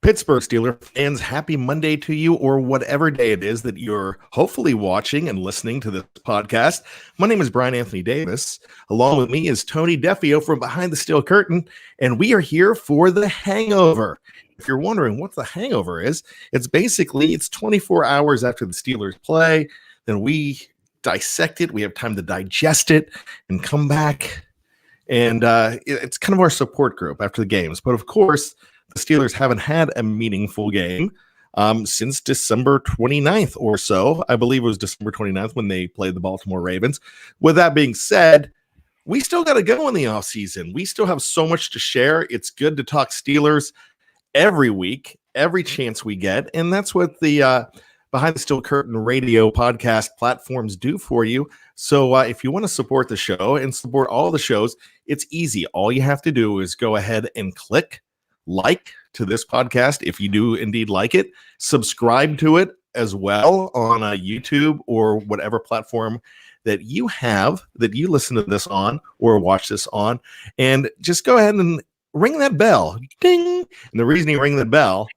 Pittsburgh Steelers fans, happy Monday to you, or whatever day it is that you're hopefully watching and listening to this podcast. My name is Bryan Anthony Davis. Along with me is Tony Defeo from Behind the Steel Curtain, and we are here for The Hangover. If you're wondering what The Hangover is, it's 24 hours after the Steelers play. Then we dissect it. We have time to digest it and come back. And it's kind of our support group after the games. But of course, the Steelers haven't had a meaningful game since December 29th or so. I believe it was December 29th when they played the Baltimore Ravens. With that being said, we still got to go in the offseason. We still have so much to share. It's good to talk Steelers every week, every chance we get. And that's what the Behind the Steel Curtain radio podcast platforms do for you. So if you want to support the show and support all the shows, it's easy. All you have to do is go ahead and click like to this podcast if you do indeed like it. Subscribe to it as well on YouTube or whatever platform that you have that you listen to this on or watch this on. And just go ahead and ring that bell. Ding. And the reason you ring the bell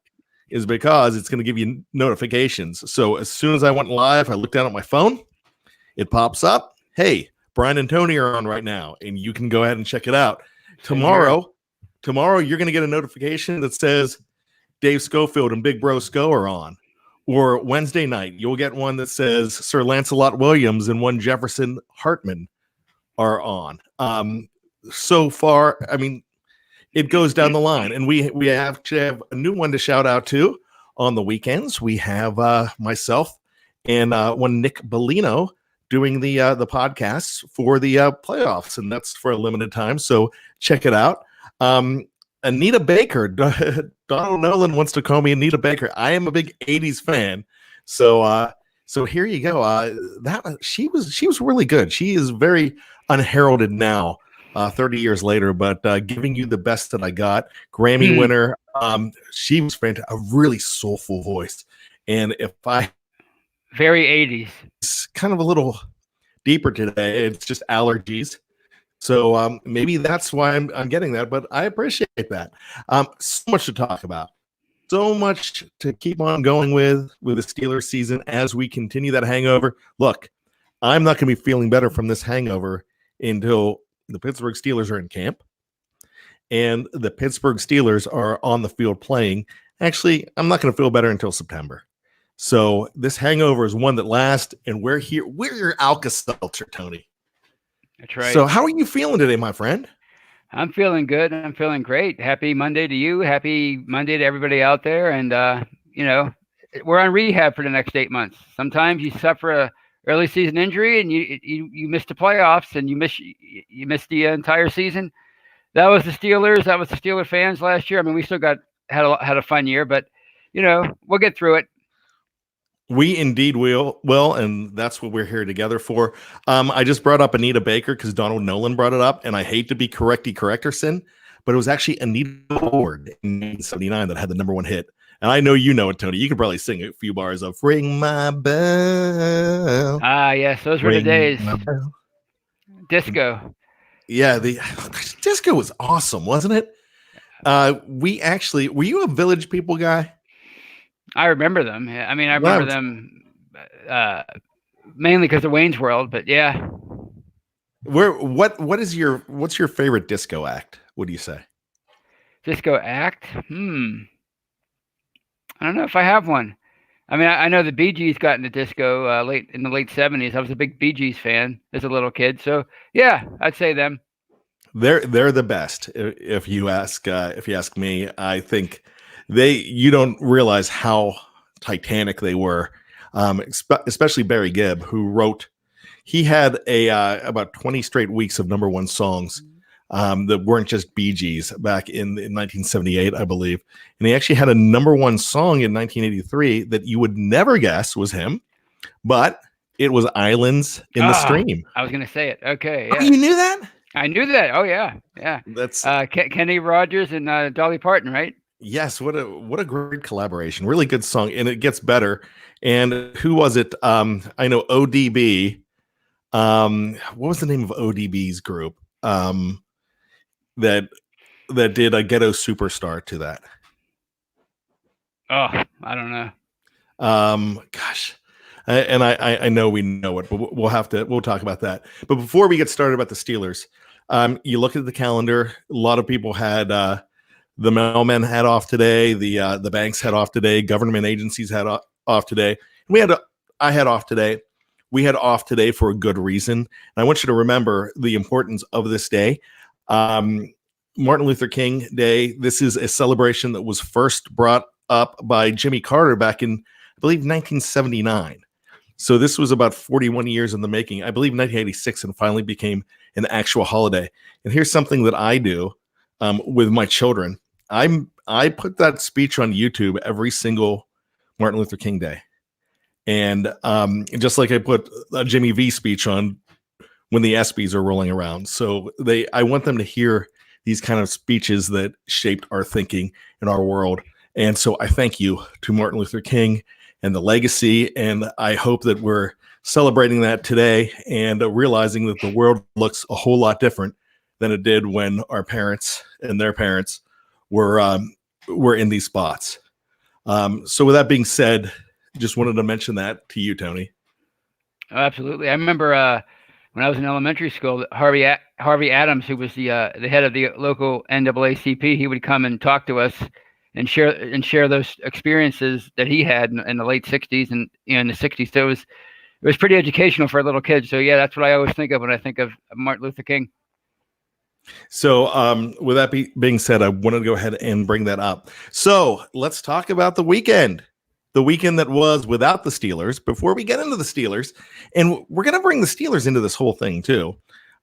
is because it's going to give you notifications. So as soon as I went live, I looked down at my phone. It pops up. Hey, Bryan and Tony are on right now, and you can go ahead and check it out. Tomorrow, you're going to get a notification that says Dave Schofield and Big Bro Sco are on. Or Wednesday night, you'll get one that says Sir Lancelot Williams and one Jefferson Hartman are on. So far, I mean, it goes down the line. And we have to have a new one to shout out to on the weekends. We have myself and one Nick Bellino doing the podcasts for the playoffs, and that's for a limited time. So check it out. Anita Baker, Donald Nolan wants to call me Anita Baker. I am a big 80s fan. So here you go. She was really good. She is very unheralded now, 30 years later, but giving you the best that I got. Grammy winner. She was fantastic, a really soulful voice. And if I very 80s, it's kind of a little deeper today. It's just allergies. So maybe that's why I'm getting that, but I appreciate that. So much to talk about. So much to keep on going with the Steelers season as we continue that hangover. Look, I'm not going to be feeling better from this hangover until the Pittsburgh Steelers are in camp and the Pittsburgh Steelers are on the field playing. Actually, I'm not going to feel better until September. So this hangover is one that lasts, and we're here. We're your Alka-Seltzer, Tony. That's right. So how are you feeling today, my friend? I'm feeling good. I'm feeling great. Happy Monday to you. Happy Monday to everybody out there. And, we're on rehab for the next 8 months. Sometimes you suffer a early season injury and you miss the playoffs and you miss the entire season. That was the Steelers. That was the Steeler fans last year. I mean, we still had a fun year, but, we'll get through it. We indeed will, and that's what we're here together for. I just brought up Anita Baker because Donald Nolan brought it up, and I hate to be correctorson, but it was actually Anita Ward in 1979 that had the number one hit. And I know you know it, Tony. You could probably sing a few bars of "Ring My Bell." Ah, yes, those were the days. Disco. Yeah, the disco was awesome, wasn't it? Were you a Village People guy? I remember them. I mean, I remember them mainly because of Wayne's World, but yeah. What's your favorite disco act? What do you say? Disco act? I don't know if I have one. I mean, I know the Bee Gees got into disco late in the late 70s. I was a big Bee Gees fan as a little kid, so yeah, I'd say them. They're the best. If you ask me, I think. You don't realize how titanic they were, especially Barry Gibb, who wrote. He had about 20 straight weeks of number one songs that weren't just Bee Gees back in 1978, I believe. And he actually had a number one song in 1983 that you would never guess was him, but it was "Islands in the Stream." I was going to say it. Okay. Yeah. Oh, you knew that? I knew that. Oh, yeah. Yeah. That's Kenny Rogers and Dolly Parton, right? Yes, what a great collaboration. Really good song, and it gets better. And who was it? I know ODB. What was the name of ODB's group? That did a Ghetto Superstar to that. Oh, I don't know. Gosh, I know we know it, but we'll talk about that. But before we get started about the Steelers, you look at the calendar. A lot of people had the mailmen had off today. The banks had off today. Government agencies had off today. I had off today. We had off today for a good reason. And I want you to remember the importance of this day. Martin Luther King Day. This is a celebration that was first brought up by Jimmy Carter back in, I believe, 1979. So this was about 41 years in the making. I believe 1986, and finally became an actual holiday. And here's something that I do with my children. I put that speech on YouTube every single Martin Luther King Day. And just like I put a Jimmy V speech on when the ESPYs are rolling around. So I want them to hear these kind of speeches that shaped our thinking in our world. And so I thank you to Martin Luther King and the legacy. And I hope that we're celebrating that today and realizing that the world looks a whole lot different than it did when our parents and their parents were in these spots. So with that being said, just wanted to mention that to you, Tony. Oh, absolutely. I remember when I was in elementary school, Harvey Adams, who was the head of the local NAACP, he would come and talk to us and share those experiences that he had in the late 60s and in the 60s. So it was pretty educational for a little kid. So yeah, that's what I always think of when I think of Martin Luther King. So with that being said, I wanted to go ahead and bring that up. So let's talk about the weekend that was without the Steelers before we get into the Steelers. And we're going to bring the Steelers into this whole thing too.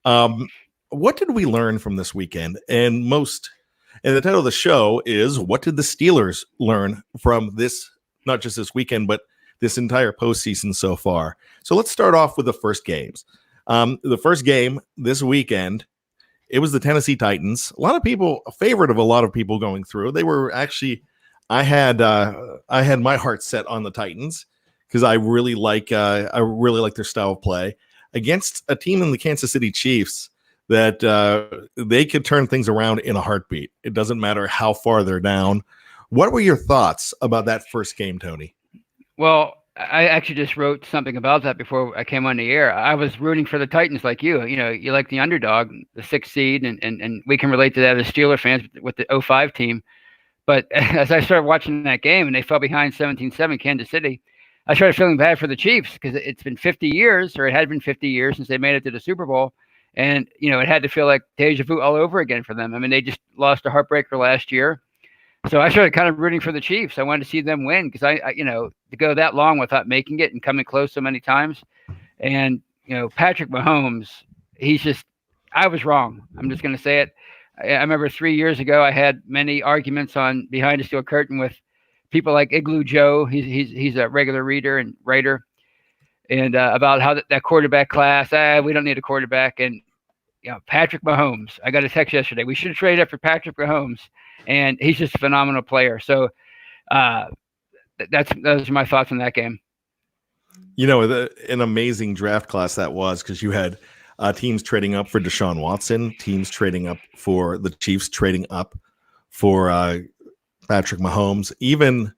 What did we learn from this weekend? And the title of the show is, what did the Steelers learn from this, not just this weekend, but this entire postseason so far? So let's start off with the first games. The first game this weekend, it was the Tennessee Titans. A favorite of a lot of people going through. They were actually, I had my heart set on the Titans because I really like their style of play against a team in the Kansas City Chiefs that they could turn things around in a heartbeat. It doesn't matter how far they're down. What were your thoughts about that first game, Tony? Well, I actually just wrote something about that before I came on the air. I was rooting for the Titans like you. You know, you like the underdog, the 6th seed, and we can relate to that as Steeler fans with the 05 team. But as I started watching that game and they fell behind 17-7 Kansas City, I started feeling bad for the Chiefs because it had been 50 years since they made it to the Super Bowl. And, you know, it had to feel like deja vu all over again for them. I mean, they just lost a heartbreaker last year. So I started kind of rooting for the Chiefs. I wanted to see them win because I to go that long without making it and coming close so many times. And, Patrick Mahomes, I was wrong. I'm just going to say it. I remember 3 years ago, I had many arguments on Behind the Steel Curtain with people like Igloo Joe. He's a regular reader and writer, and about how that quarterback class, we don't need a quarterback. And Patrick Mahomes, I got a text yesterday. We should trade up for Patrick Mahomes, and he's just a phenomenal player. So those are my thoughts on that game. An amazing draft class that was, because you had teams trading up for Deshaun Watson, teams trading up for the Chiefs, trading up for Patrick Mahomes. Even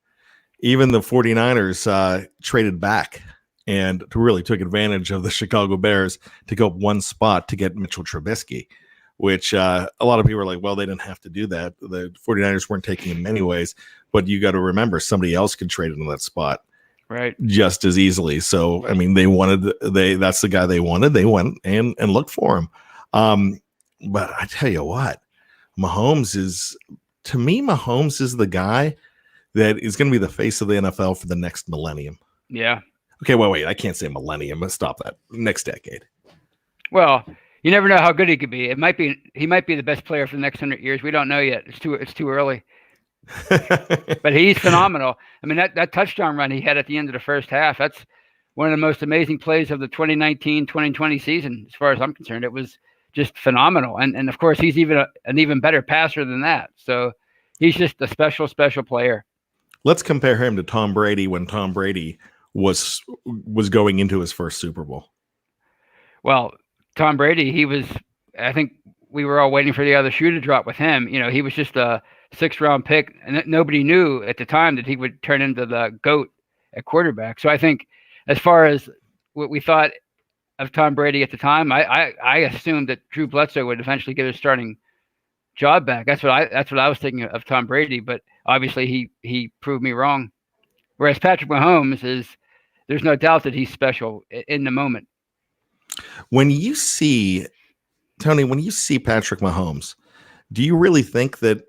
the 49ers traded back and really took advantage of the Chicago Bears to go up one spot to get Mitchell Trubisky, which a lot of people are like, well, they didn't have to do that. The 49ers weren't taking him anyways, but you got to remember somebody else could trade into that spot. Right. Just as easily. So, I mean, that's the guy they wanted. They went and looked for him. But I tell you what, Mahomes is the guy that is going to be the face of the NFL for the next millennium. Yeah. Okay, wait. I can't say millennium. Let's stop that. Next decade. Well, you never know how good he could be. He might be the best player for the next 100 years. We don't know yet. It's too early. But he's phenomenal. I mean, that touchdown run he had at the end of the first half, that's one of the most amazing plays of the 2019-2020 season, as far as I'm concerned. It was just phenomenal. And of course, he's an even better passer than that. So he's just a special, special player. Let's compare him to Tom Brady when Tom Brady was going into his first Super Bowl. Well, Tom Brady, I think we were all waiting for the other shoe to drop with him. He was just a 6th-round pick, and nobody knew at the time that he would turn into the GOAT at quarterback. So I think as far as what we thought of Tom Brady at the time, I assumed that Drew Bledsoe would eventually get his starting job back. That's what I was thinking of Tom Brady, but obviously he proved me wrong. Whereas Patrick Mahomes there's no doubt that he's special in the moment. When you see Patrick Mahomes, do you really think that,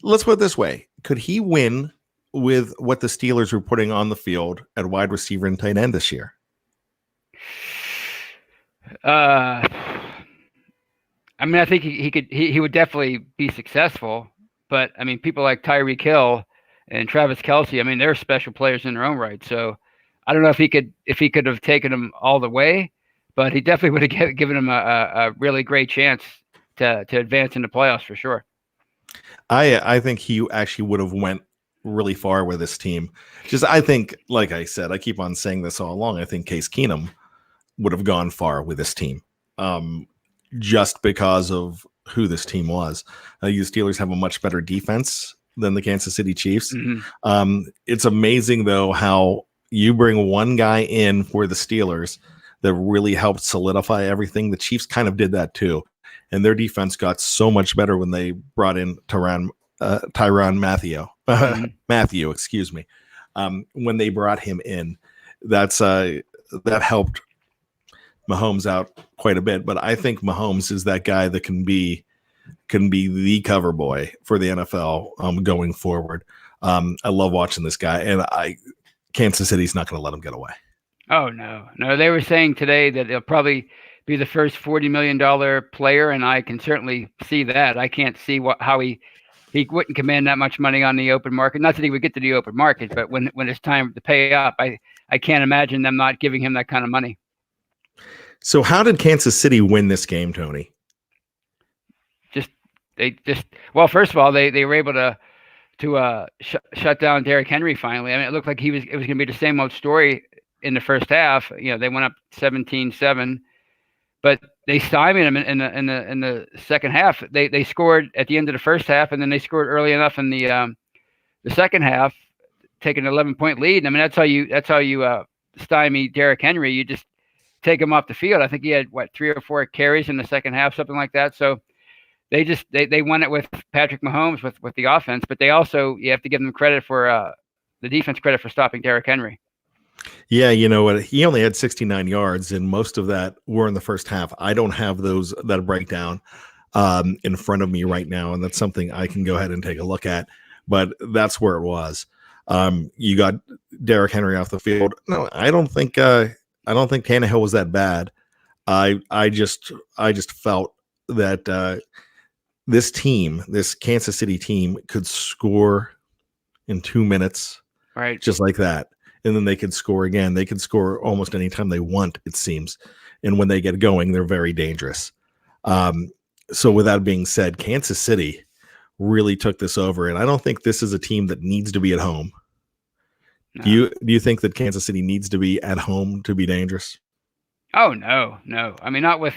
let's put it this way, could he win with what the Steelers were putting on the field at wide receiver and tight end this year? I mean, I think he would definitely be successful, but I mean, people like Tyreek Hill and Travis Kelce, I mean, they're special players in their own right. So I don't know if he could have taken them all the way, but he definitely would have given them a really great chance to advance in the playoffs for sure. I think he actually would have went really far with this team. Just, I think, like I said, I keep on saying this all along, I think Case Keenum would have gone far with this team. Just because of who this team was. The Steelers have a much better defense than the Kansas City Chiefs. Mm-hmm. It's amazing, though, how you bring one guy in for the Steelers that really helped solidify everything. The Chiefs kind of did that, too. And their defense got so much better when they brought in Tyrann Mathieu. Mathieu, excuse me. When they brought him in, that helped Mahomes out quite a bit, but I think Mahomes is that guy that can be the cover boy for the NFL going forward. I love watching this guy, and Kansas City's not going to let him get away. Oh no! They were saying today that he'll probably be the first $40 million player, and I can certainly see that. I can't see how he wouldn't command that much money on the open market. Not that he would get to the open market, but when it's time to pay up, I can't imagine them not giving him that kind of money. So how did Kansas City win this game, Tony? Well, first of all, they were able to shut down Derrick Henry finally. I mean, it looked like it was going to be the same old story in the first half. You know, they went up 17-7, but they stymied him in the second half. They scored at the end of the first half, and then they scored early enough in the second half, taking an 11-point lead. I mean, that's how you stymie Derrick Henry. You just take him off the field. I think he had 3 or 4 carries in the second half, something like that. So they won it with Patrick Mahomes with the offense, but they also, you have to give them credit for the defense credit for stopping Derrick Henry. Yeah, you know what? He only had 69 yards, and most of that were in the first half. I don't have that breakdown in front of me right now, and that's something I can go ahead and take a look at. But that's where it was. You got Derrick Henry off the field. No, I don't think Tannehill was that bad. I just felt that this Kansas City team could score in 2 minutes, right? Just like that. And then they could score again. They could score almost anytime they want, it seems. And when they get going, they're very dangerous. So with that being said, Kansas City really took this over. And I don't think this is a team that needs to be at home. No. Do you think that Kansas City needs to be at home to be dangerous? Oh, no. I mean, not with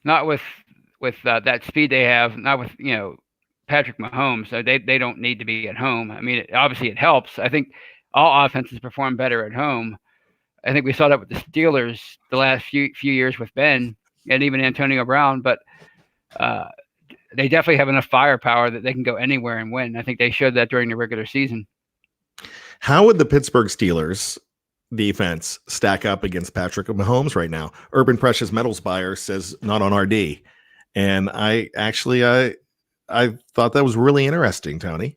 that speed they have, not with, Patrick Mahomes. So they don't need to be at home. I mean, obviously it helps. I think all offenses perform better at home. I think we saw that with the Steelers the last few years with Ben and even Antonio Brown, but they definitely have enough firepower that they can go anywhere and win. I think they showed that during the regular season. How would the Pittsburgh Steelers defense stack up against Patrick Mahomes right now? Urban Precious Metals Buyer says not on RD. And I thought that was really interesting, Tony.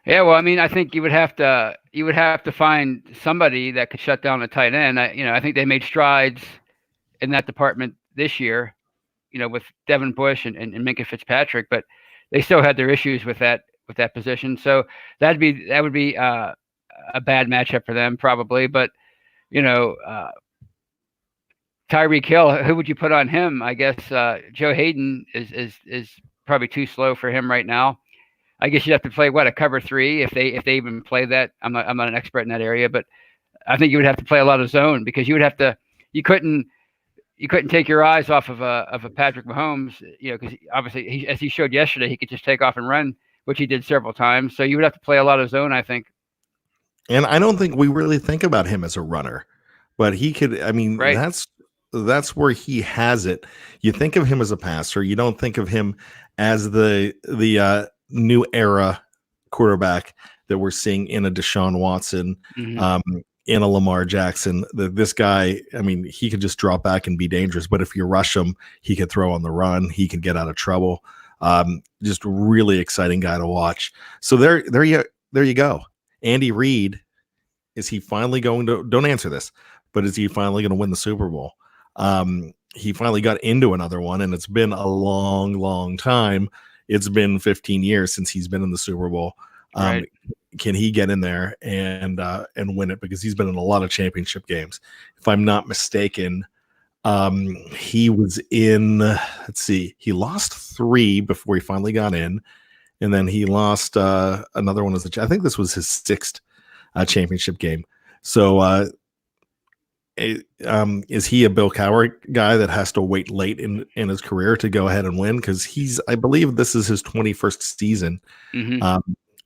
Yeah, well, I mean, I think you would have to find somebody that could shut down a tight end. I think they made strides in that department this year, with Devin Bush and Minkah Fitzpatrick, but they still had their issues with that position. So that would be a bad matchup for them probably. But Tyreek Hill, who would you put on him? I guess Joe Hayden is probably too slow for him right now. I guess you'd have to play a cover 3 if they even play that. I'm not an expert in that area, but I think you would have to play a lot of zone because you couldn't you couldn't take your eyes off of a Patrick Mahomes, because obviously, as he showed yesterday, he could just take off and run, which he did several times. So you would have to play a lot of zone, I think. And I don't think we really think about him as a runner, but he could. I mean, Right. that's where he has it. You think of him as a passer. You don't think of him as the new era quarterback that we're seeing in a Deshaun Watson, in a Lamar Jackson. This guy, I mean, he could just drop back and be dangerous. But if you rush him, he could throw on the run. He can get out of trouble. Just really exciting guy to watch. So there you go. Andy Reid, is he finally going to? Don't answer this, but is he finally going to win the Super Bowl? He finally got into another one, and it's been a long, long time. It's been 15 years since he's been in the Super Bowl. Right. Can he get in there and win it? Because he's been in a lot of championship games. If I'm not mistaken, he was in. Let's see, he lost 3 before he finally got in, and then he lost another one I think this was his 6th championship game. So. Is he a Bill Cowher guy that has to wait late in his career to go ahead and win? Because I believe this is his 21st season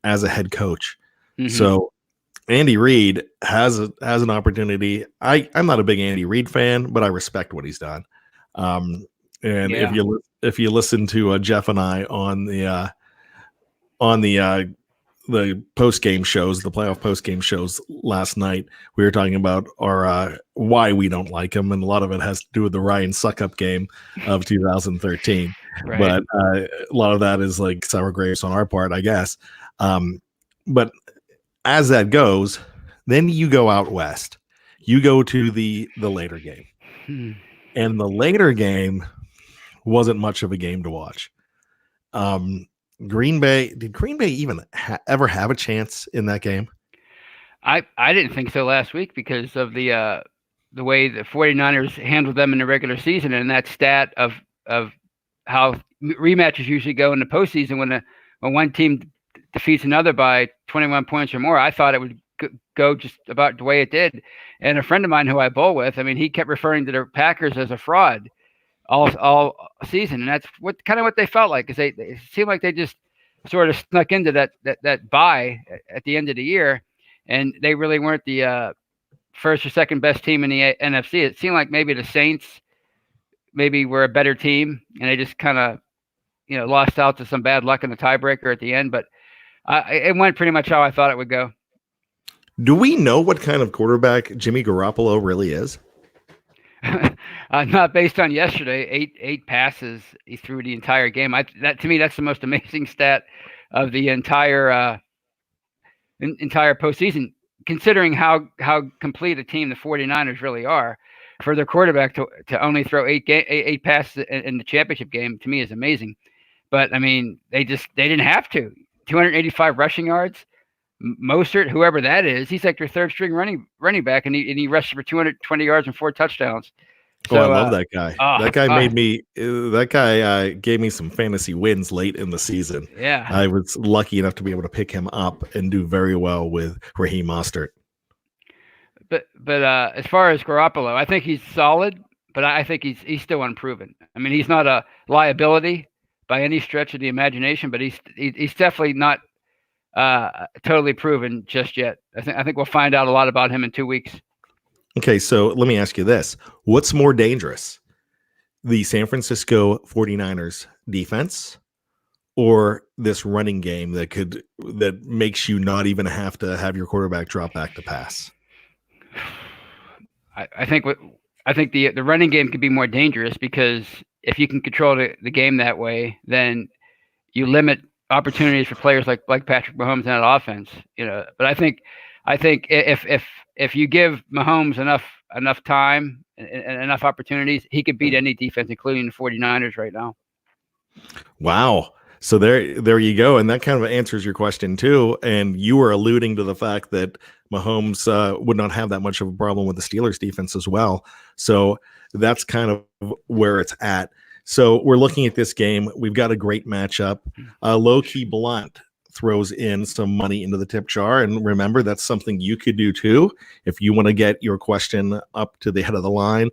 as a head coach. So Andy Reid has an opportunity. I'm not a big Andy Reid fan, but I respect what he's done. If you listen to Jeff and I on the post-game shows, the playoff post-game shows last night, we were talking about our why we don't like him, and a lot of it has to do with the Ryan Suckup game of 2013. Right. But a lot of that is like sour grapes on our part, I guess. But as that goes, then you go out west. You go to the later game. And the later game wasn't much of a game to watch. Green Bay, did Green Bay even ever have a chance in that game? I didn't think so last week because of the way the 49ers handled them in the regular season, and that stat of how rematches usually go in the postseason when one team defeats another by 21 points or more. I thought it would go just about the way it did. And a friend of mine who I bowl with, I mean, he kept referring to the Packers as a fraud all season, and that's what they felt like, because they seemed like they just sort of snuck into that bye at the end of the year, and they really weren't the first or second best team in the NFC. It seemed like maybe the Saints maybe were a better team, and they just kind of lost out to some bad luck in the tiebreaker at the end. But it went pretty much how I thought it would go. Do we know what kind of quarterback Jimmy Garoppolo really is? Not based on yesterday. Eight passes he threw the entire game. To me, that's the most amazing stat of the entire postseason, considering how complete a team the 49ers really are. For their quarterback to only throw eight passes in the championship game, to me, is amazing. But I mean, they didn't have to. 285 rushing yards. Mostert, whoever that is, he's like their third string running back, and he rushed for 220 yards and 4 touchdowns. So, I love that guy. That guy gave me some fantasy wins late in the season. Yeah, I was lucky enough to be able to pick him up and do very well with Raheem Mostert. But as far as Garoppolo, I think he's solid, but I think he's still unproven. I mean, he's not a liability by any stretch of the imagination, but he's definitely not totally proven just yet. I think we'll find out a lot about him in 2 weeks. Okay, so let me ask you this. What's more dangerous? The San Francisco 49ers defense or this running game that makes you not even have to have your quarterback drop back to pass? I think the running game could be more dangerous, because if you can control the game that way, then you limit opportunities for players like Patrick Mahomes in that offense. But I think if you give Mahomes enough time and enough opportunities, he could beat any defense, including the 49ers right now. Wow. So there you go. And that kind of answers your question too. And you were alluding to the fact that Mahomes would not have that much of a problem with the Steelers defense as well. So that's kind of where it's at. So we're looking at this game. We've got a great matchup. Low-key Blunt throws in some money into the tip jar. And remember, that's something you could do too if you want to get your question up to the head of the line.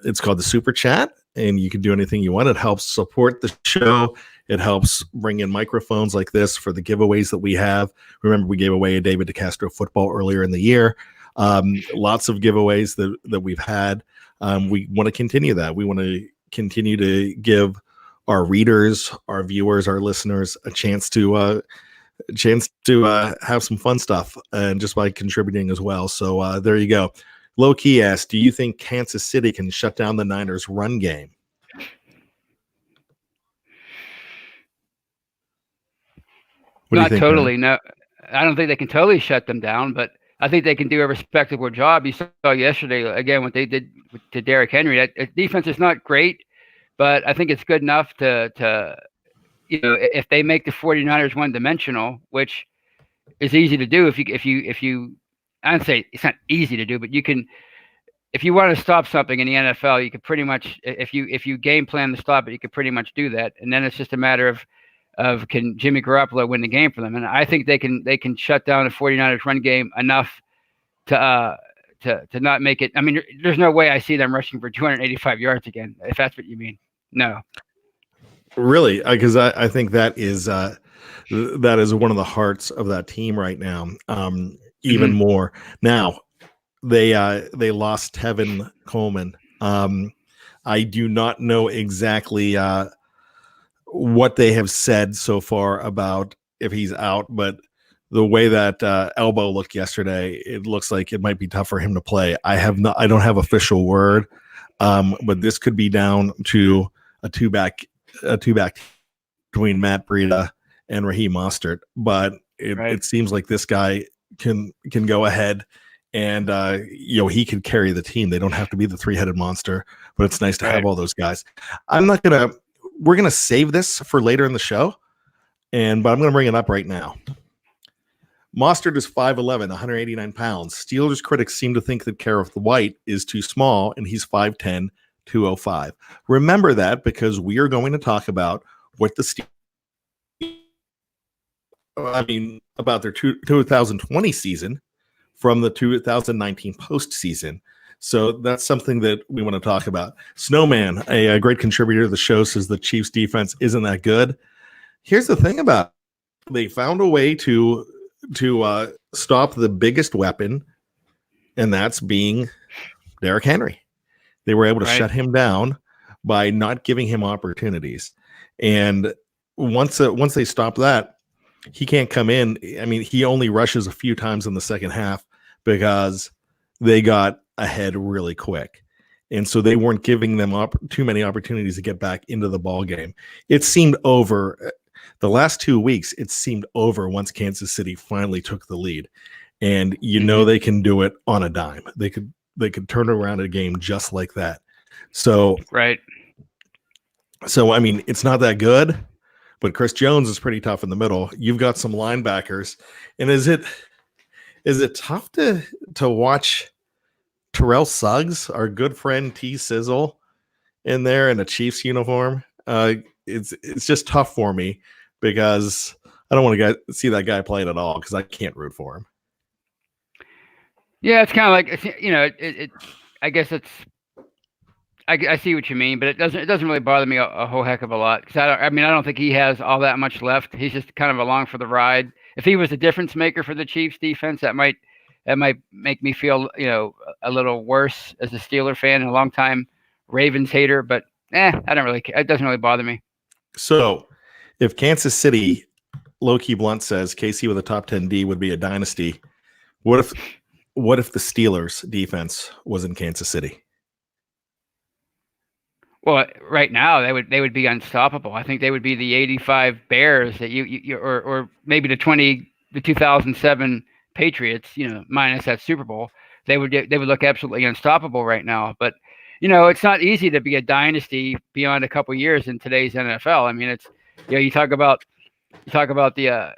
It's called the Super Chat, and you can do anything you want. It helps support the show. It helps bring in microphones like this for the giveaways that we have. Remember, we gave away a David DeCastro football earlier in the year. Lots of giveaways that we've had. We want to continue that. We want to continue to give our readers, our viewers, our listeners a chance to have some fun stuff, and just by contributing as well. So there you go. Low Key asks, do you think Kansas City can shut down the Niners' run game? Not totally. No, I don't think they can totally shut them down, but I think they can do a respectable job. You saw yesterday, again, what they did to Derrick Henry. That defense is not great, but I think it's good enough to if they make the 49ers one-dimensional, which is easy to do if you I'd say it's not easy to do, but you can, if you want to stop something in the NFL, you could pretty much, if you game plan to stop it, you could pretty much do that. And then it's just a matter of can Jimmy Garoppolo win the game for them? And I think they can shut down the 49ers run game enough to not make it. I mean, there's no way I see them rushing for 285 yards again, if that's what you mean. No. Really? Because I think that is one of the hearts of that team right now. Even more now, they lost Tevin Coleman. I do not know exactly what they have said so far about if he's out, but the way that elbow looked yesterday, it looks like it might be tough for him to play. I don't have official word, but this could be down to a two back between Matt Breida and Raheem Mostert. But it seems like this guy can go ahead and he can carry the team. They don't have to be the three-headed monster, but it's nice to have all those guys. We're gonna save this for later in the show, but I'm gonna bring it up right now. Mostert is 5'11", 189 pounds. Steelers critics seem to think that Kareth White is too small, and he's 5'10", 205. Remember that, because we are going to talk about what the Steelers, about their 2020 season from the 2019 postseason. So that's something that we want to talk about. Snowman, a great contributor to the show, says the Chiefs defense isn't that good. Here's the thing about it. They found a way to stop the biggest weapon, and that's being Derrick Henry. They were able to shut him down by not giving him opportunities. And once they stop that, he can't come in. I mean, he only rushes a few times in the second half because they got ahead really quick. And so they weren't giving them too many opportunities to get back into the ball game. It seemed over. The last 2 weeks, it seemed over once Kansas City finally took the lead. And they can do it on a dime. They could turn around a game just like that. So I mean, it's not that good, but Chris Jones is pretty tough in the middle. You've got some linebackers. And is it tough to watch Terrell Suggs, our good friend T Sizzle, in there in a Chiefs uniform? It's just tough for me because I don't want to see that guy play it at all because I can't root for him. Yeah, it's kind of like, I guess I see what you mean, but it doesn't really bother me a whole heck of a lot because I don't think he has all that much left. He's just kind of along for the ride. If he was a difference maker for the Chiefs defense, that might make me feel a little worse as a Steeler fan and a longtime Ravens hater. But I don't really care. It doesn't really bother me. So, if Kansas City, Low-Key Blunt says KC with a top 10 D would be a dynasty, what if the Steelers defense was in Kansas City? Well, right now they would be unstoppable. I think they would be the 85 Bears that or maybe the 2007 Patriots, minus that Super Bowl. They would look absolutely unstoppable right now. But it's not easy to be a dynasty beyond a couple years in today's NFL. I mean, it's you talk about the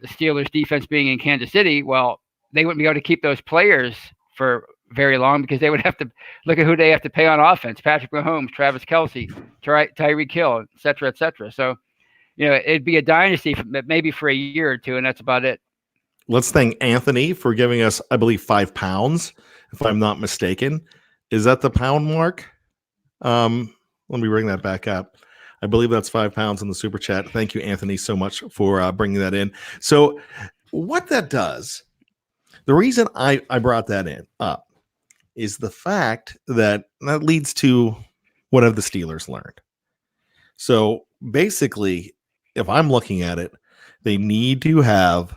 Steelers defense being in Kansas City. Well, they wouldn't be able to keep those players for very long because they would have to look at who they have to pay on offense: Patrick Mahomes, Travis Kelce, Tyreek Hill, et cetera, et cetera. So, it'd be a dynasty maybe for a year or two, and that's about it. Let's thank Anthony for giving us, I believe, 5 pounds, if I'm not mistaken. Is that the pound mark? Let me bring that back up. I believe that's £5 in the super chat. Thank you, Anthony, so much for bringing that in. So what that does, the reason I brought that in up is the fact that leads to what have the Steelers learned. So basically, if I'm looking at it, they need to have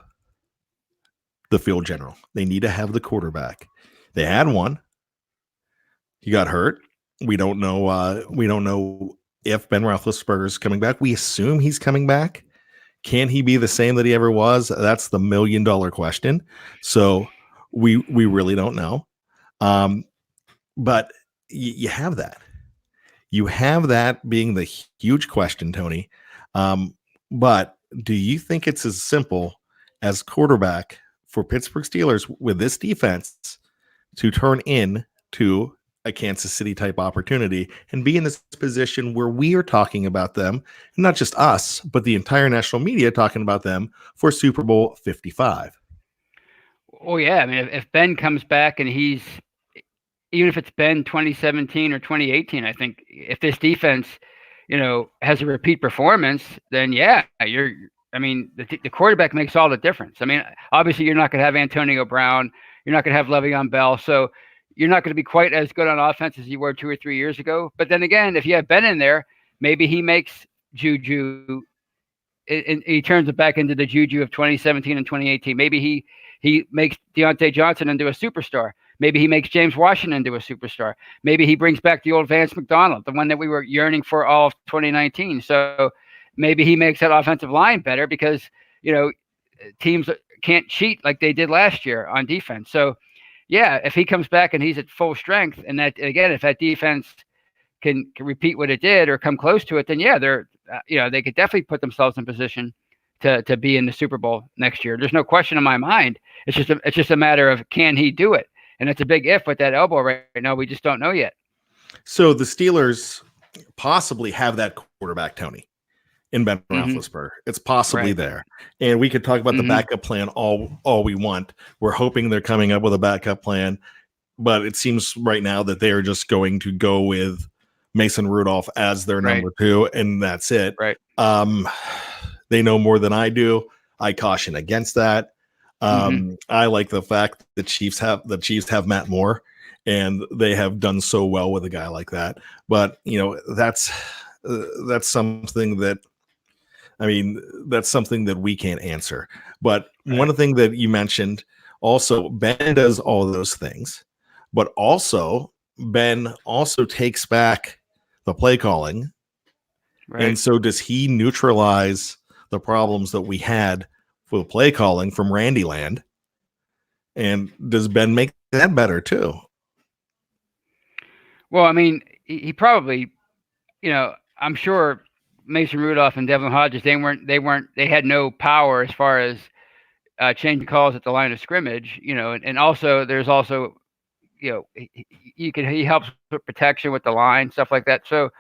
the field general. They need to have the quarterback. They had one. He got hurt. We don't know. We don't know if Ben Roethlisberger is coming back. We assume he's coming back. Can he be the same that he ever was? That's the $1 million question. So we really don't know. But you have that. You have that being the huge question, Tony. But do you think it's as simple as quarterback for Pittsburgh Steelers with this defense to turn into a Kansas City type opportunity and be in this position where we are talking about them, not just us, but the entire national media talking about them for Super Bowl 55? Oh yeah. I mean, if Ben comes back and he's, even if it's Ben 2017 or 2018, I think if this defense, has a repeat performance, then yeah, the quarterback makes all the difference. I mean, obviously you're not going to have Antonio Brown. You're not going to have Le'Veon Bell. So you're not going to be quite as good on offense as you were 2 or 3 years ago. But then again, if you have Ben in there, maybe he makes Juju, and he turns it back into the Juju of 2017 and 2018. Maybe he makes Deontay Johnson into a superstar. Maybe he makes James Washington into a superstar. Maybe he brings back the old Vance McDonald, the one that we were yearning for all of 2019. So maybe he makes that offensive line better because, teams can't cheat like they did last year on defense. So, yeah, if he comes back and he's at full strength, and that, again, if that defense can repeat what it did or come close to it, then yeah, they're, they could definitely put themselves in position to be in the Super Bowl next year. There's no question in my mind. It's just a matter of, can he do it? And it's a big if with that elbow right now. We just don't know yet. So the Steelers possibly have that quarterback, Tony, in Ben Roethlisberger. It's possibly there. And we could talk about the backup plan all we want. We're hoping they're coming up with a backup plan, but it seems right now that they are just going to go with Mason Rudolph as their number 2, and that's it. Right. They know more than I do. I caution against that. I like the fact that the Chiefs have Matt Moore, and they have done so well with a guy like that. But that's something that, that's something that we can't answer. But one thing that you mentioned also, Ben does all those things, but also Ben also takes back the play calling. Right. And so does he neutralize the problems that we had for the play calling from Randy Land? And does Ben make that better too? Well, he probably, I'm sure Mason Rudolph and Devlin Hodges, they had no power as far as changing calls at the line of scrimmage, and also there's also, he helps with protection with the line, stuff like that. So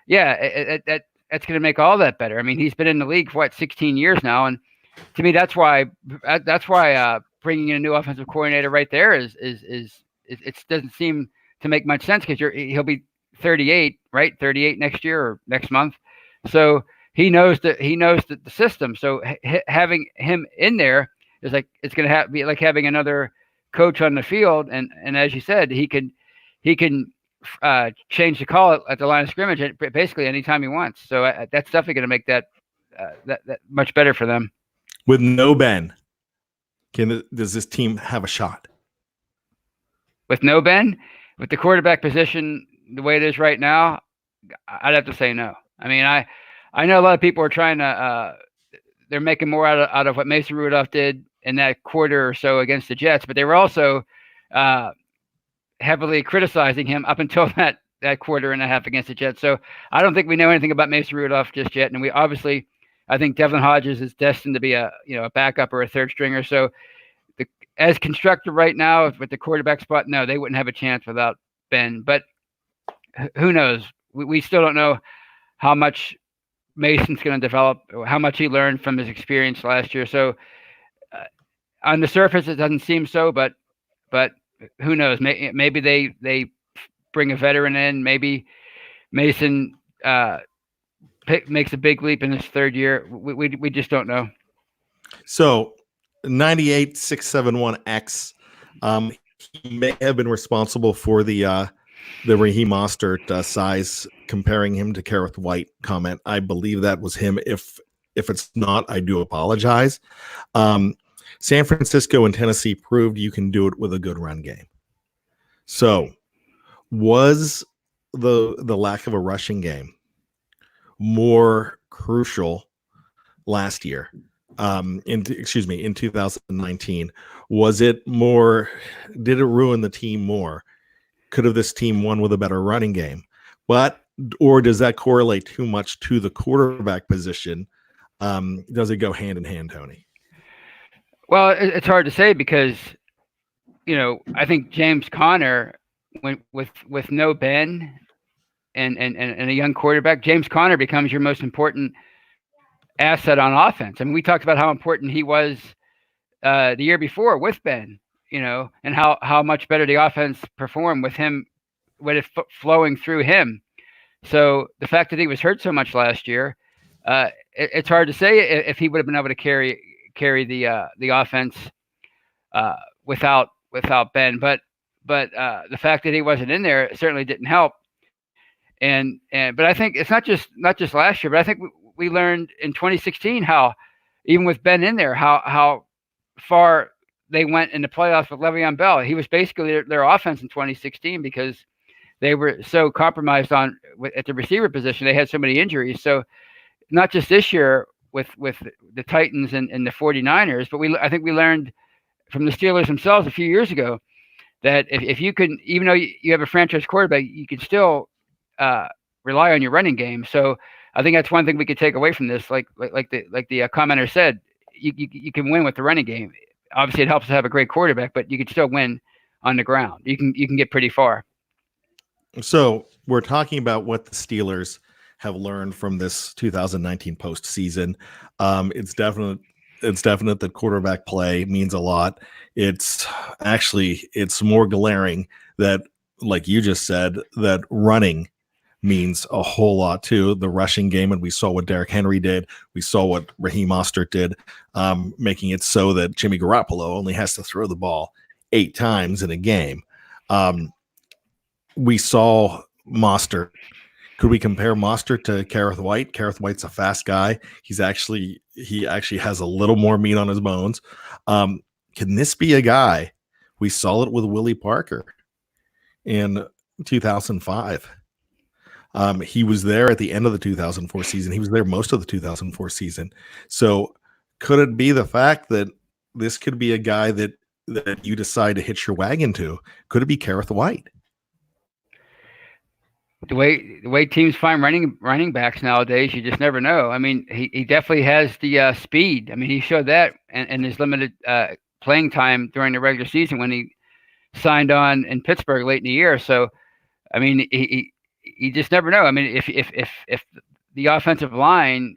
yeah, that's going to make all that better. He's been in the league for 16 years now. And to me, that's why bringing in a new offensive coordinator right there it doesn't seem to make much sense, because he'll be 38, right? 38 next year or next month. So he knows the system. So having him in there is like, it's going to be like having another coach on the field. And as you said, he can change the call at the line of scrimmage basically anytime he wants. So that's definitely going to make that much better for them. With no Ben, does this team have a shot? With no Ben, with the quarterback position the way it is right now, I'd have to say no. I know a lot of people are trying to they're making more out of what Mason Rudolph did in that quarter or so against the Jets, but they were also heavily criticizing him up until that quarter and a half against the Jets. So I don't think we know anything about Mason Rudolph just yet. And we obviously, I think Devlin Hodges is destined to be a backup or a third stringer. So as constructed right now with the quarterback spot, no, they wouldn't have a chance without Ben. But who knows? We still don't know how much Mason's going to develop, or how much he learned from his experience last year. So on the surface, it doesn't seem so, but who knows? Maybe they bring a veteran in. Maybe Mason makes a big leap in his third year. We just don't know. So 98671X, he may have been responsible for the Raheem Mostert size, comparing him to Kareth White comment. I believe that was him. If it's not, I do apologize. San Francisco and Tennessee proved you can do it with a good run game. So was the lack of a rushing game more crucial last year? In 2019, was it more? Did it ruin the team more? Could have this team won with a better running game? Or does that correlate too much to the quarterback position? Does it go hand in hand, Tony? Well, it's hard to say because, I think James Conner went with no Ben and a young quarterback. James Conner becomes your most important asset on offense. I mean, we talked about how important he was the year before with Ben, and how much better the offense performed with him, with it flowing through him. So the fact that he was hurt so much last year, it's hard to say if he would have been able to carry the offense without Ben. But the fact that he wasn't in there certainly didn't help. But I think it's not just last year, but I think we learned in 2016 how, even with Ben in there, how far they went in the playoffs with Le'Veon Bell. He was basically their offense in 2016 because they were so compromised at the receiver position. They had so many injuries. So not just this year with the Titans and the 49ers, but I think we learned from the Steelers themselves a few years ago that if you can, even though you have a franchise quarterback, you can still rely on your running game. So I think that's one thing we could take away from this. Like the commenter said, you can win with the running game. Obviously, it helps to have a great quarterback, but you can still win on the ground. You can get pretty far. So we're talking about what the Steelers have learned from this 2019 postseason. It's definite that quarterback play means a lot. It's more glaring that, like you just said, that running means a whole lot too. The rushing game, and we saw what Derrick Henry did. We saw what Raheem Mostert did, making it so that Jimmy Garoppolo only has to throw the ball 8 times in a game. We saw Mostert. Could we compare Mostert to Kareth White? Kareth White's a fast guy. He actually has a little more meat on his bones. Can this be a guy? We saw it with Willie Parker in 2005. He was there at the end of the 2004 season. He was there most of the 2004 season. So could it be the fact that this could be a guy that you decide to hitch your wagon to? Could it be Kareth White? The way teams find running backs nowadays, you just never know. I mean, he definitely has the speed. I mean, he showed that in his limited playing time during the regular season when he signed on in Pittsburgh late in the year. So, I mean, you just never know. I mean, if the offensive line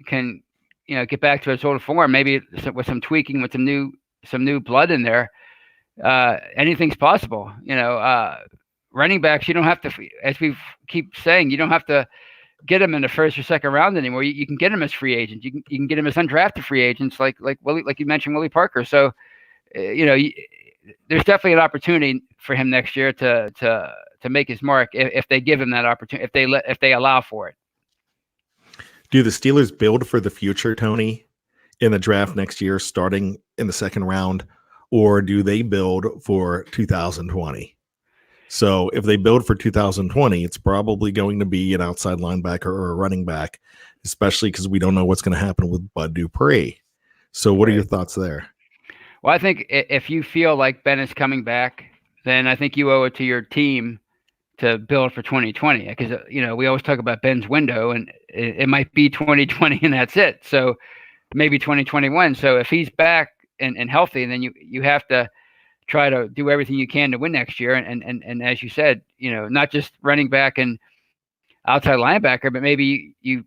can get back to its old form, maybe with some tweaking, with some new blood in there, anything's possible. Running backs, you don't have to, as we keep saying, you don't have to get them in the first or second round anymore. You can get them as free agents. You can get them as undrafted free agents, like you mentioned, Willie Parker. So, there's definitely an opportunity for him next year to make his mark if they give him that opportunity, if they allow for it. Do the Steelers build for the future, Tony, in the draft next year, starting in the second round, or do they build for 2020? So if they build for 2020, it's probably going to be an outside linebacker or a running back, especially because we don't know what's going to happen with Bud Dupree. So what are your thoughts there? Well, I think if you feel like Ben is coming back, then I think you owe it to your team to build for 2020, because we always talk about Ben's window, and it might be 2020 and that's it. So maybe 2021. So if he's back and healthy, then you have to try to do everything you can to win next year. And as you said, not just running back and outside linebacker, but maybe you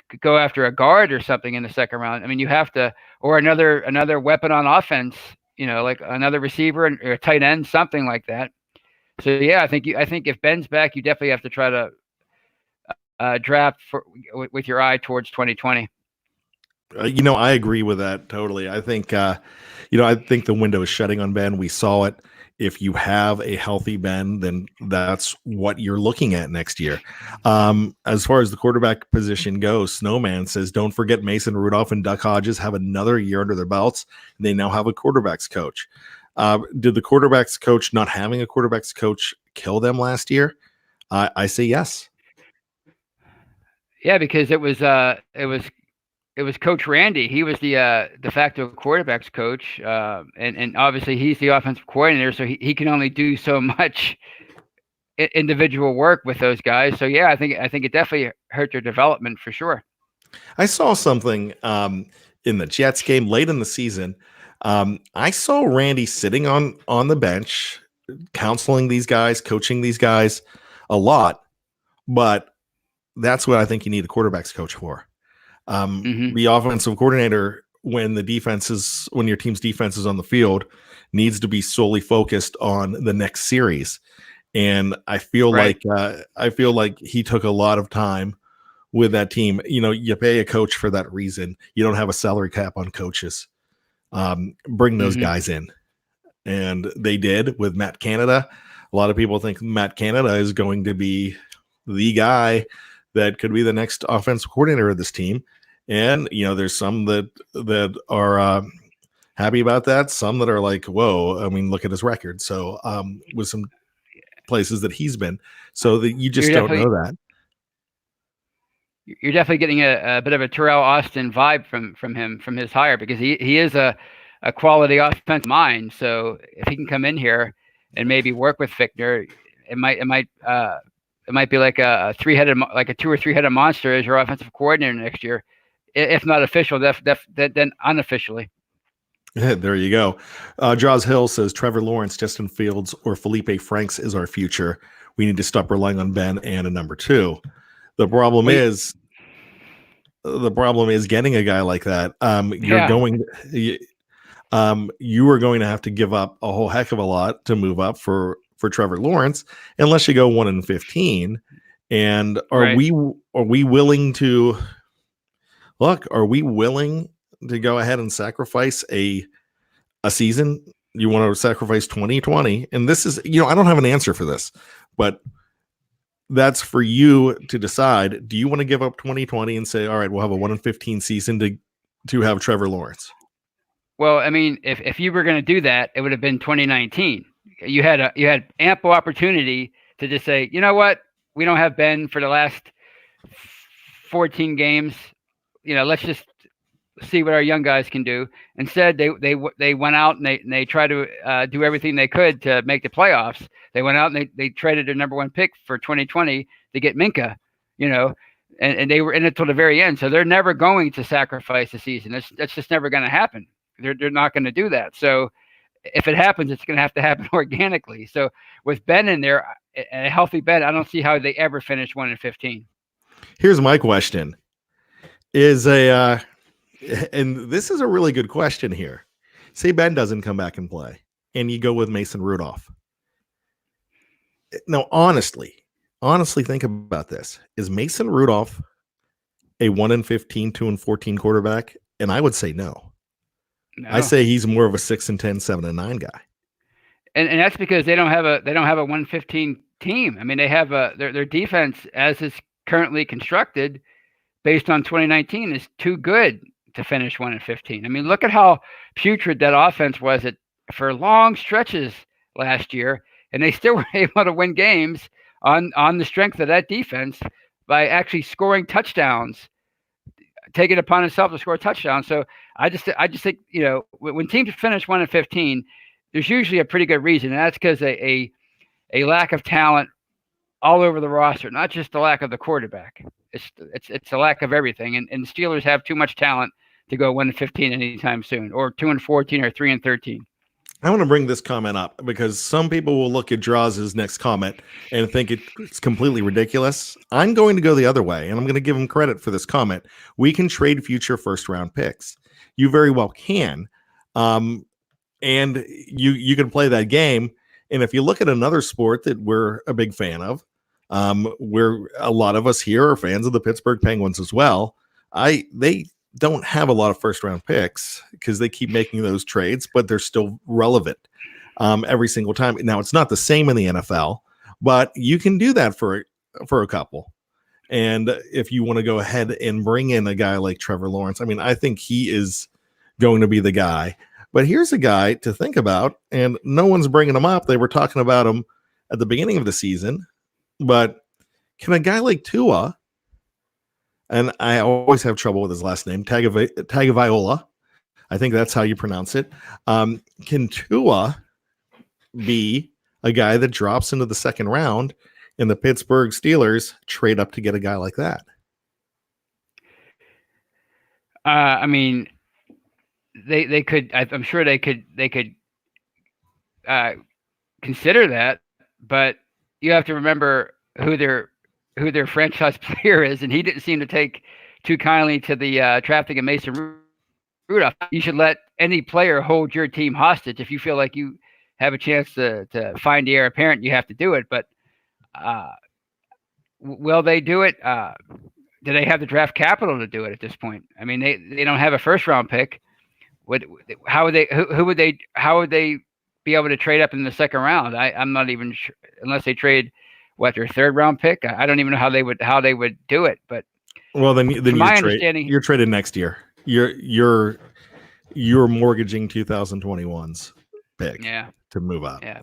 could go after a guard or something in the second round. I mean, you have to, or another weapon on offense, like another receiver or a tight end, something like that. So yeah, I think if Ben's back, you definitely have to try to draft with your eye towards 2020. I agree with that totally. I think, I think the window is shutting on Ben. We saw it. If you have a healthy Ben, then that's what you're looking at next year. As far as the quarterback position goes, Snowman says, don't forget Mason Rudolph and Duck Hodges have another year under their belts. And they now have a quarterback's coach. Did the quarterback's coach not having a quarterback's coach kill them last year? I say yes. Yeah, because it was Coach Randy. He was the de facto quarterbacks coach, and obviously he's the offensive coordinator, so he can only do so much individual work with those guys. So yeah, I think it definitely hurt their development for sure. I saw something in the Jets game late in the season. I saw Randy sitting on the bench, counseling these guys, coaching these guys a lot, but that's what I think you need a quarterback's coach for. The offensive coordinator, when your team's defense is on the field, needs to be solely focused on the next series. And I feel like he took a lot of time with that team. You pay a coach for that reason. You don't have a salary cap on coaches. Bring those guys in. And they did with Matt Canada. A lot of people think Matt Canada is going to be the guy that could be the next offensive coordinator of this team. And, there's some that are happy about that. Some that are like, whoa, I mean, look at his record. So with some places that he's been, so that you just don't know that. You're definitely getting a bit of a Terrell Austin vibe from him, from his hire, because he is a quality offensive mind. So if he can come in here and maybe work with Fichtner, it might be like a 2 or 3 headed monster as your offensive coordinator next year, if not official, then unofficially. Yeah, there you go. Jaws Hill says Trevor Lawrence, Justin Fields, or Felipe Franks is our future. We need to stop relying on Ben and a number 2. The problem is getting a guy like that. You are going to have to give up a whole heck of a lot to move up for Trevor Lawrence, unless you go 1-15. And are we willing to go ahead and sacrifice a season? You want to sacrifice 2020? And this is, I don't have an answer for this, but that's for you to decide. Do you want to give up 2020 and say, all right, we'll have a 1-15 season to have Trevor Lawrence? Well, I mean, if you were going to do that, it would have been 2019. You had ample opportunity to just say, you know what, we don't have Ben for the last 14 games. Let's just see what our young guys can do. Instead, they went out and they tried to do everything they could to make the playoffs. They went out and they traded their number 1 pick for 2020 to get Minka, and they were in it till the very end. So they're never going to sacrifice the season. That's just never going to happen. They're not going to do that. So if it happens, it's going to happen organically. So with Ben in there, a healthy Ben, I don't see how they ever finish 1-15. Here's my question: and this is a really good question here. Say Ben doesn't come back and play, and you go with Mason Rudolph. Now, honestly think about this. Is Mason Rudolph a 1-15, 2-14 quarterback? And I would say no. I say he's more of a 6-10, 7-9 guy. And that's because they don't have a 1-15 team. I mean, they have their defense as is currently constructed based on 2019 is too good to finish 1-15. I mean, look at how putrid that offense was for long stretches last year, and they still were able to win games on the strength of that defense by actually scoring touchdowns, taking it upon itself to score touchdowns. So I just think, when teams finish 1-15, there's usually a pretty good reason, and that's because a lack of talent all over the roster, not just the lack of the quarterback. It's a lack of everything, and the Steelers have too much talent to go 1-15 anytime soon, or 2-14 or 3-13. I want to bring this comment up because some people will look at Draws' next comment and think it's completely ridiculous. I'm going to go the other way, and I'm going to give him credit for this comment. We can trade future first-round picks. You very well can. And you can play that game. And if you look at another sport that we're a big fan of, Where a lot of us here are fans of the Pittsburgh Penguins as well. They don't have a lot of first round picks because they keep making those trades, but they're still relevant every single time. Now, it's not the same in the NFL, but you can do that for a couple. And if you want to go ahead and bring in a guy like Trevor Lawrence, I mean, I think he is going to be the guy. But here's a guy to think about, and no one's bringing him up. They were talking about him at the beginning of the season, but can a guy like Tua, and I always have trouble with his last name, Tagovailoa, I think that's how you pronounce it. Can Tua be a guy that drops into the second round and the Pittsburgh Steelers trade up to get a guy like that? I mean, they could. I'm sure they could consider that, but you have to remember who their franchise player is, and he didn't seem to take too kindly to the drafting of Mason Rudolph. You should let any player hold your team hostage. If you feel like you have a chance to find the heir apparent, you have to do it. But will they do it? Do they have the draft capital to do it at this point? I mean, they don't have a first round pick. How would they be able to trade up in the second round? I'm not even sure, unless they trade their third round pick. I don't even know how they would do it. But then you're traded next year. You're mortgaging 2021's pick to move up. Yeah,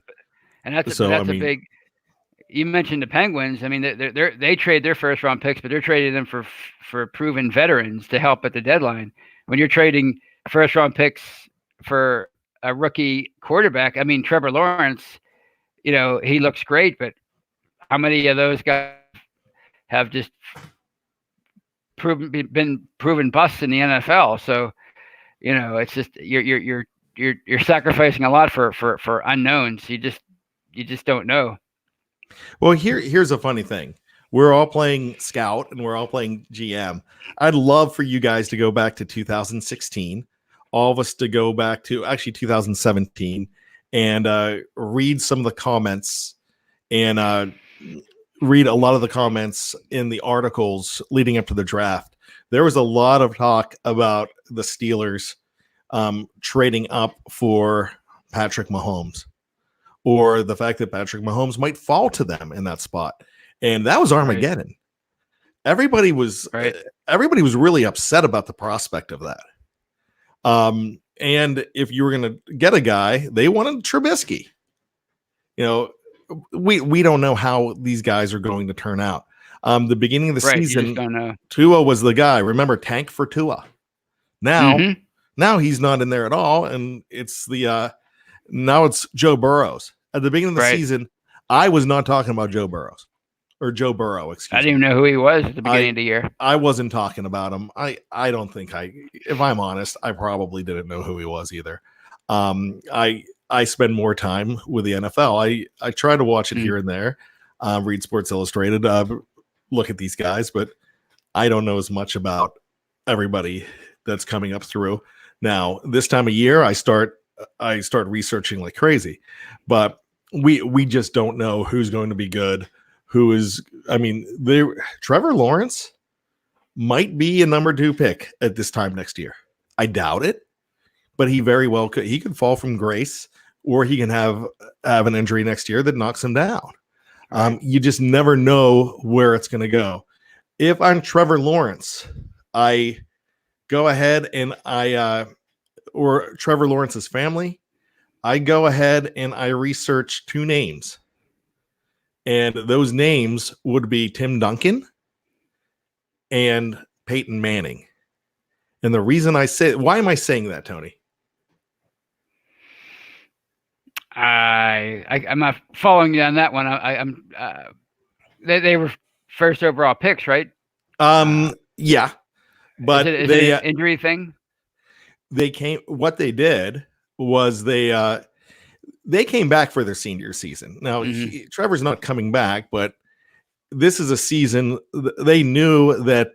and that's a big. You mentioned the Penguins. I mean, they trade their first round picks, but they're trading them for proven veterans to help at the deadline. When you're trading first round picks for a rookie quarterback, I mean, Trevor Lawrence, he looks great, but how many of those guys have just been proven busts in the NFL? So, it's just you're sacrificing a lot for unknowns. You just don't know. Well, here's a funny thing. We're all playing scout and we're all playing GM. I'd love for you guys to go back to 2016, all of us to go back to actually 2017 and read some of the comments and read a lot of the comments in the articles leading up to the draft. There was a lot of talk about the Steelers trading up for Patrick Mahomes, or the fact that Patrick Mahomes might fall to them in that spot. And that was Armageddon. Right. Everybody was really upset about the prospect of that. And if you were going to get a guy, they wanted Trubisky. We don't know how these guys are going to turn out. The beginning of the season, Tua was the guy. Remember, tank for Tua. Now he's not in there at all, and it's now it's Joe Burrows. At the beginning of the season, I was not talking about Joe Burrow. I didn't even know who he was at the beginning of the year. I wasn't talking about him. I don't think if I'm honest, I probably didn't know who he was either. I spend more time with the NFL. I try to watch it here and there, read Sports Illustrated, look at these guys, but I don't know as much about everybody that's coming up through. Now, this time of year, I start researching like crazy, but we just don't know who's going to be good. Trevor Lawrence might be a number 2 pick at this time next year. I doubt it, but he very well could. He could fall from grace, or he can have an injury next year that knocks him down. You just never know where it's going to go. If I'm Trevor Lawrence, I go ahead and or Trevor Lawrence's family, I go ahead and I research 2 names. And those names would be Tim Duncan and Peyton Manning. And the reason why am I saying that, Tony? I'm not following you on that one. I'm they were first overall picks, right? Yeah, but is it an injury thing? What they did was they came back for their senior season. Now, Trevor's not coming back, but this is a season they knew that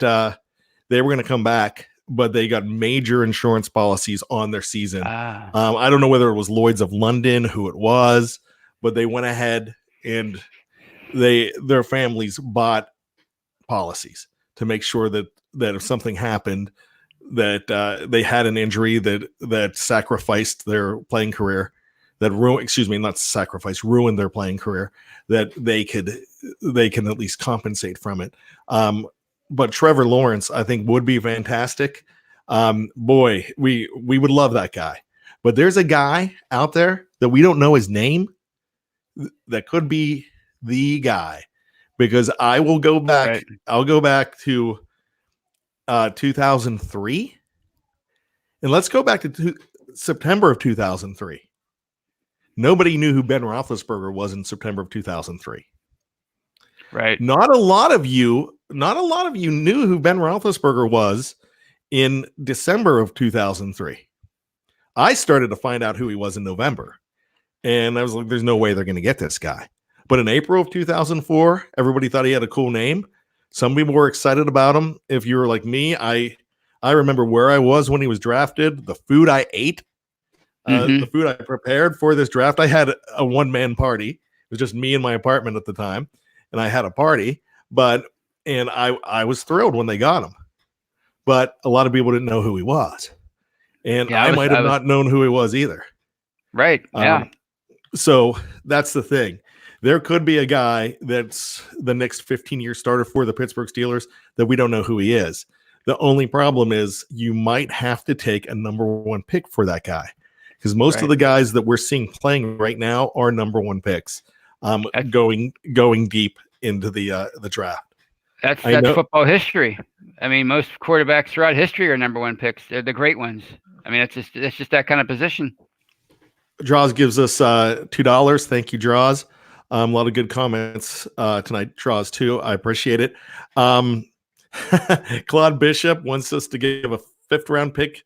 they were going to come back, but they got major insurance policies on their season. I don't know whether it was Lloyd's of London, who it was, but they went ahead and their families bought policies to make sure that if something happened, that they had an injury that sacrificed their playing career, ruined their playing career, that they can at least compensate from it. But Trevor Lawrence, I think, would be fantastic. Boy, we would love that guy. But there's a guy out there that we don't know his name that could be the guy, because I will go back. Right. I'll go back to 2003, and let's go back to September of 2003. Nobody knew who Ben Roethlisberger was in September of 2003. Right. Not a lot of you knew who Ben Roethlisberger was in December of 2003. I started to find out who he was in November, and I was like, there's no way they're going to get this guy. But in April of 2004, everybody thought he had a cool name. Some people were excited about him. If you were like me, I remember where I was when he was drafted, the food I ate, the food I prepared for this draft. I had a one-man party. It was just me in my apartment at the time, and I had a party. And I was thrilled when they got him. But a lot of people didn't know who he was. And I might have not known who he was either. Right, yeah. So that's the thing. There could be a guy that's the next 15-year starter for the Pittsburgh Steelers that we don't know who he is. The only problem is you might have to take a number one pick for that guy, because most of the guys that we're seeing playing right now are number one picks, going deep into the draft. That's football history. I mean, most quarterbacks throughout history are number one picks. They're the great ones. I mean, it's just that kind of position. Draws gives us $2. Thank you, Draws. A lot of good comments tonight, Draws, too. I appreciate it. Claude Bishop wants us to give a 5th-round pick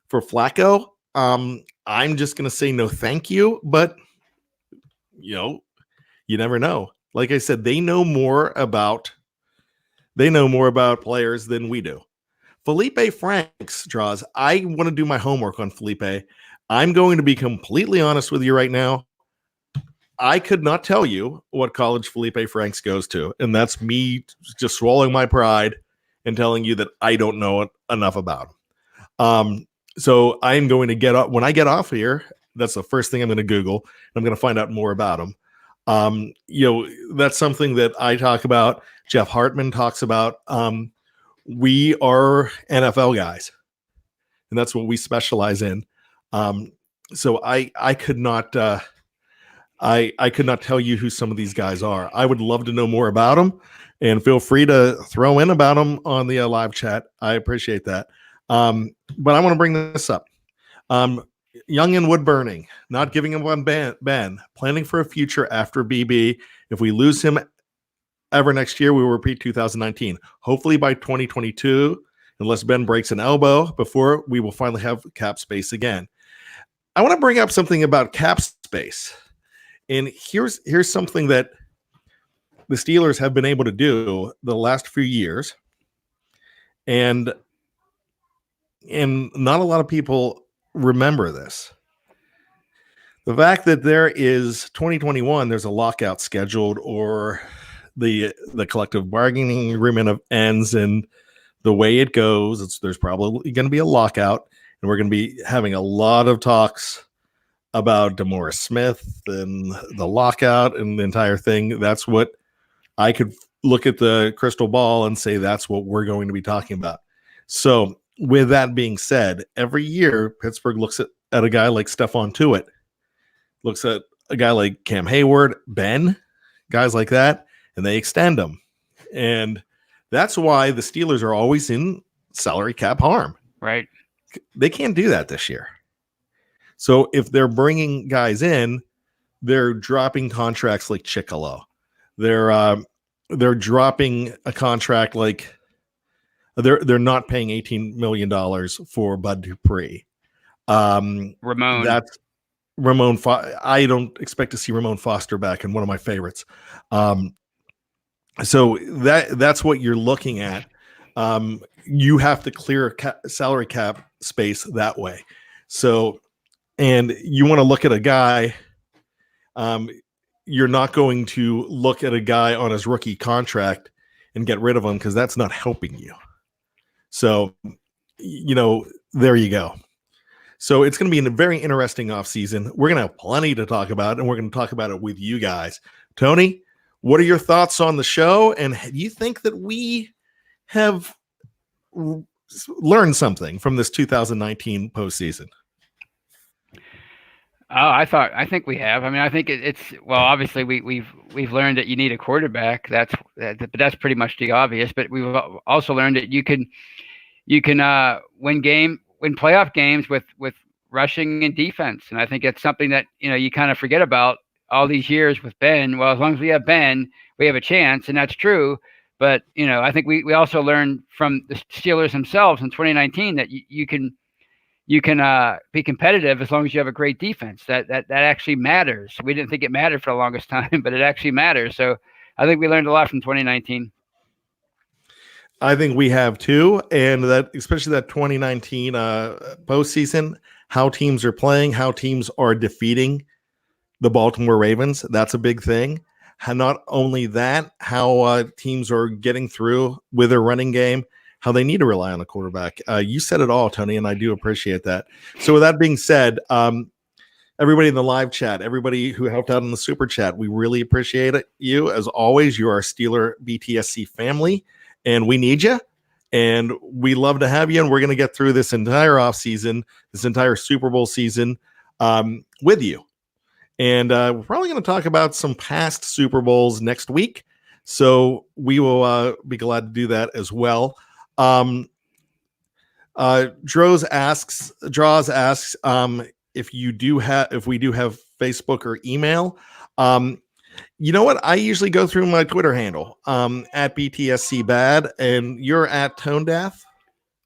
for Flacco. I'm just going to say no thank you, but, you never know. Like I said, they know more about players than we do. Felipe Franks, Draws. I want to do my homework on Felipe. I'm going to be completely honest with you right now. I could not tell you what college Felipe Franks goes to, and that's me just swallowing my pride and telling you that I don't know enough about him. So I'm going to get up when I get off here. That's the first thing I'm going to Google. I'm going to find out more about him. That's something that I talk about. Jeff Hartman talks about. We are NFL guys, and that's what we specialize in. So I could not. I could not tell you who some of these guys are. I would love to know more about them, and feel free to throw in about them on the live chat. I appreciate that. But I want to bring this up. Young and wood burning, not giving up on Ben, planning for a future after BB. If we lose him ever next year, we will repeat 2019. Hopefully by 2022, unless Ben breaks an elbow before, we will finally have cap space again. I want to bring up something about cap space. And here's something that the Steelers have been able to do the last few years. And not a lot of people remember this. The fact that there is 2021, there's a lockout scheduled, or the collective bargaining agreement ends, and the way it goes, there's probably going to be a lockout, and we're going to be having a lot of talks about DeMaurice Smith and the lockout and the entire thing. That's what I could look at the crystal ball and say that's what we're going to be talking about. So with that being said, every year Pittsburgh looks at a guy like Stephon Tuitt, looks at a guy like Cam Hayward, Ben, guys like that, and they extend them. And that's why the Steelers are always in salary cap harm. Right. They can't do that this year. So if they're bringing guys in, they're dropping contracts like Chicolo. They're dropping a contract like they're not paying $18 million for Bud Dupree. Ramon. That's Ramon. I don't expect to see Ramon Foster back, and one of my favorites. So that's what you're looking at. You have to clear salary cap space that way. So. And you want to look at a guy, you're not going to look at a guy on his rookie contract and get rid of him because that's not helping you. So, there you go. So it's going to be a very interesting offseason. We're going to have plenty to talk about, and we're going to talk about it with you guys. Tony, what are your thoughts on the show? And do you think that we have learned something from this 2019 postseason? I think we have. I mean, I think it's obviously we've learned that you need a quarterback. That's pretty much the obvious. But we've also learned that you can win playoff games with rushing and defense. And I think it's something that you kind of forget about all these years with Ben. Well, as long as we have Ben, we have a chance, and that's true. But I think we also learned from the Steelers themselves in 2019 that you can be competitive as long as you have a great defense. That actually matters. We didn't think it mattered for the longest time, but it actually matters. So I think we learned a lot from 2019. I think we have too, and that especially that 2019 postseason, how teams are playing, how teams are defeating the Baltimore Ravens. That's a big thing. Not only that, how teams are getting through with their running game, how they need to rely on a quarterback. You said it all, Tony, and I do appreciate that. So with that being said, everybody in the live chat, everybody who helped out in the super chat, we really appreciate it. You, as always, you are a Steeler BTSC family, and we need you, and we love to have you, and we're going to get through this entire offseason, this entire Super Bowl season with you. And we're probably going to talk about some past Super Bowls next week, so we will be glad to do that as well. Draws asks if we do have Facebook or email. You know what? I usually go through my Twitter handle at BTSC Bad, and you're at Tone Deaf.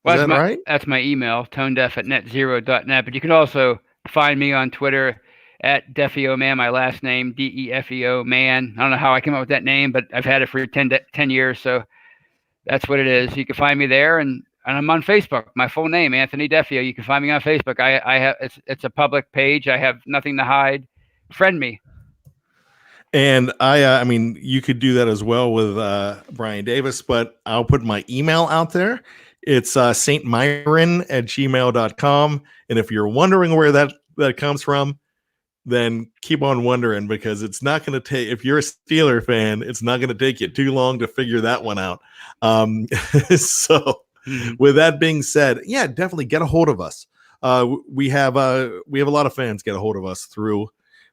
Is that right? That's my email, tonedeaf@netzero.net. But you can also find me on Twitter at Defeo Man, my last name, Defeo Man. I don't know how I came up with that name, but I've had it for 10 years, so that's what it is. You can find me there, and I'm on Facebook. My full name, Anthony Defeo. You can find me on Facebook. I have it's a public page. I have nothing to hide. Friend me. And I mean, you could do that as well with Brian Davis, but I'll put my email out there. It's saintmyron@gmail.com. And if you're wondering where that comes from, then keep on wondering, because it's not going to take, if you're a Steeler fan, it's not going to take you too long to figure that one out. So with that being said, yeah, definitely get a hold of us. We have a lot of fans get a hold of us through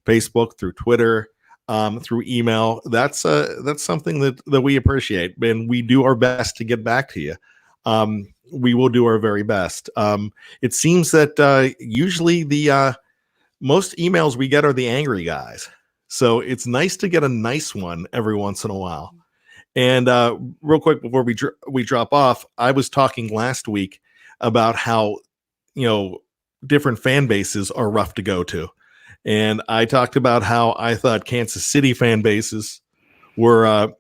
Facebook, through Twitter, through email. That's something that we appreciate, and we do our best to get back to you. We will do our very best. It seems that usually the most emails we get are the angry guys. So it's nice to get a nice one every once in a while. And real quick before we drop off, I was talking last week about how, different fan bases are rough to go to. And I talked about how I thought Kansas City fan bases were,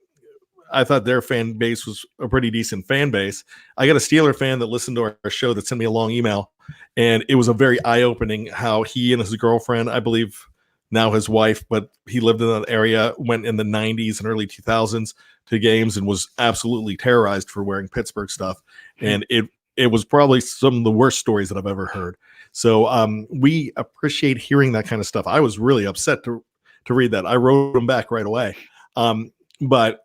I thought their fan base was a pretty decent fan base. I got a Steeler fan that listened to our show that sent me a long email, and it was a very eye-opening how he and his girlfriend, I believe now his wife, but he lived in that area, went in the 90s and early 2000s to games and was absolutely terrorized for wearing Pittsburgh stuff. And it was probably some of the worst stories that I've ever heard. So we appreciate hearing that kind of stuff. I was really upset to read that. I wrote him back right away. But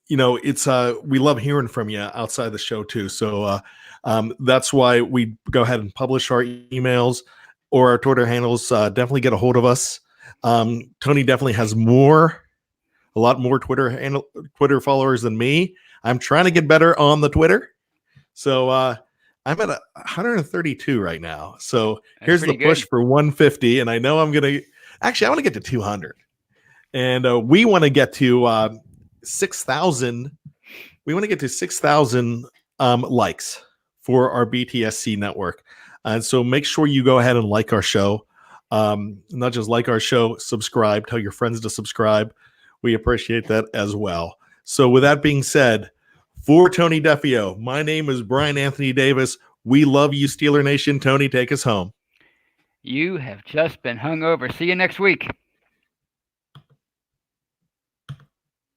it's we love hearing from you outside the show too. So that's why we go ahead and publish our emails or our Twitter handles. Definitely get a hold of us. Tony definitely has a lot more Twitter followers than me. I'm trying to get better on the Twitter. So I'm at 132 right now. So here's the push for 150. And I know I want to get to 200. And we want to get to 6,000. We want to get to 6,000 likes for our BTSC network. And so make sure you go ahead and like our show. Not just like our show, subscribe, tell your friends to subscribe. We appreciate that as well. So with that being said, for Tony Defeo, my name is Bryan Anthony Davis. We love you, Steeler Nation. Tony, take us home. You have just been hung over. See you next week.